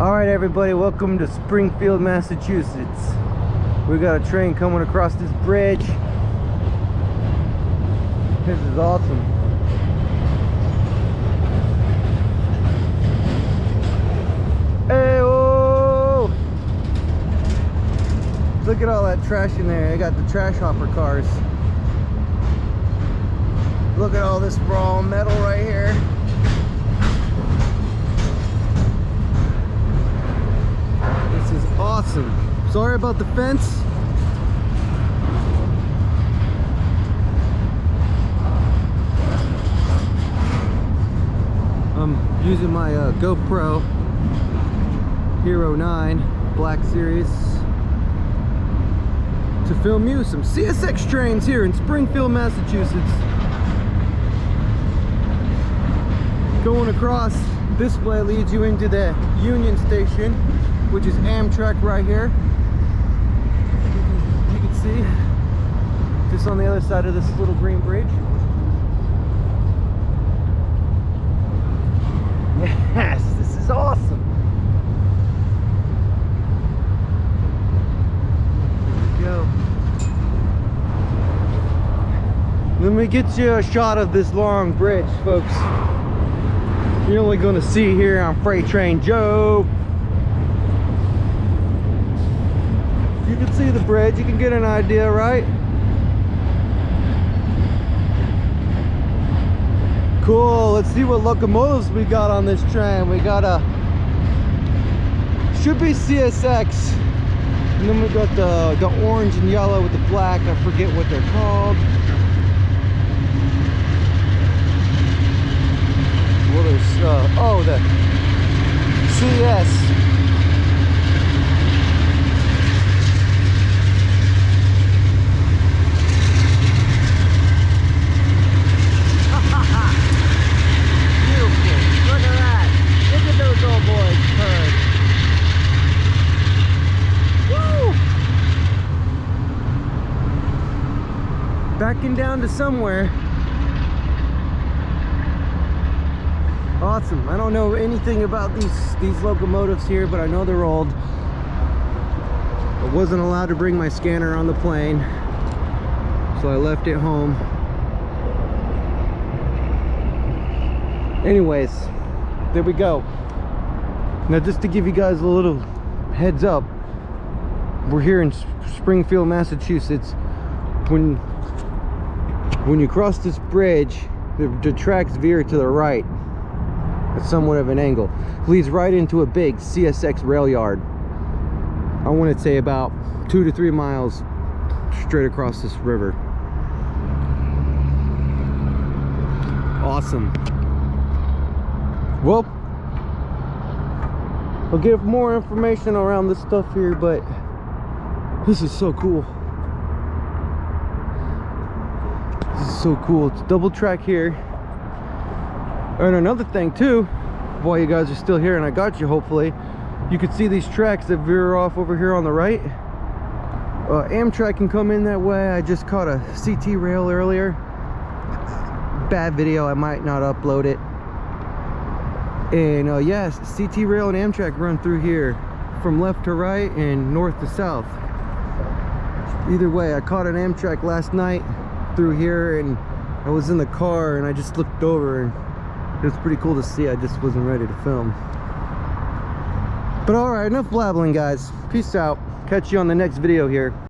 Alright everybody, welcome to Springfield, Massachusetts. We got a train coming across this bridge. This is awesome. Hey, whoa! Look at all that trash in there. I got the trash hopper cars. Look at all this raw metal right here. Awesome. Sorry about the fence. I'm using my GoPro Hero 9 Black Series to film you some CSX trains here in Springfield, Massachusetts. Going across this way leads you into the Union Station, which is Amtrak right here. You can see just on the other side of this little green bridge. Yes, this is awesome. There we go. Let me get you a shot of this long bridge, folks. You're only going to see here on Freight Train Joe. You can see the bridge, you can get an idea, right? Cool, let's see what locomotives we got on this train. We got a, should be CSX. And then we got the orange and yellow with the black. I forget what they're called. What is, oh, the CS. Backing down to somewhere. Awesome. I don't know anything about these locomotives here, but I know they're old. I wasn't allowed to bring my scanner on the plane, so I left it home. Anyways, there we go. Now, just to give you guys a little heads up, we're here in Springfield, Massachusetts. When you cross this bridge, the tracks veer to the right at somewhat of an angle. Leads right into a big CSX rail yard. I want to say about 2 to 3 miles straight across this river. Awesome. Well, I'll give more information around this stuff here, but this is so cool. This is so cool. It's double track here. And another thing too, while you guys are still here and I got you, hopefully you could see these tracks that veer off over here on the right. Amtrak can come in that way. I just caught a CT rail earlier. Bad video, I might not upload it. And yes, CT rail and Amtrak run through here from left to right and north to south. Either way, I caught an Amtrak last night through here, and I was in the car and I just looked over and it was pretty cool to see. I just wasn't ready to film. But alright, enough blabbling, guys. Peace out. Catch you on the next video here.